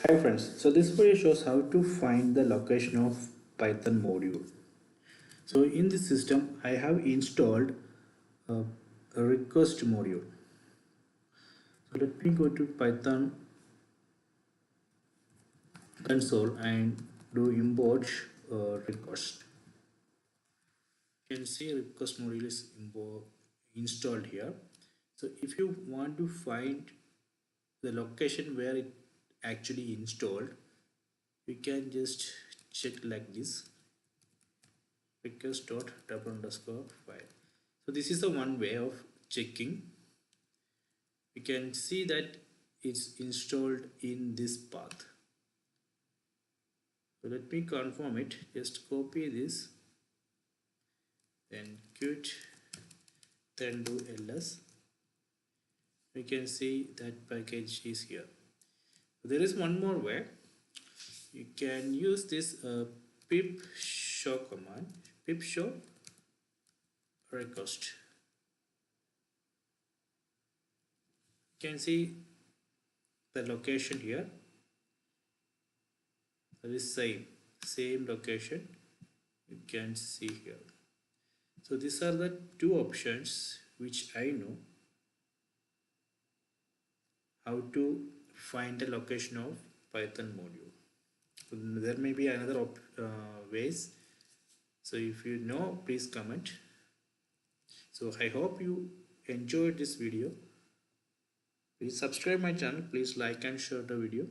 Hi friends, so this video shows how to find the location of Python module. So in this system I have installed a, a request module. So let me go to Python console and do import request. You can see request module is installed here. So if you want to find the location where it actually installed, you can just check like this request dot double underscore file. So this is the one way of checking. You can see that it's installed in this path. So let me confirm it. Just copy this, then quit, then do ls. We can see that package is here. There is one more way. You can use this pip show command, pip show request. You can see the location here. That is same location you can see here. So these are the two options which I know how to find the location of Python module. So there may be another ways. So if you know, please comment. So I hope you enjoyed this video. Please subscribe my channel. Please like and share the video.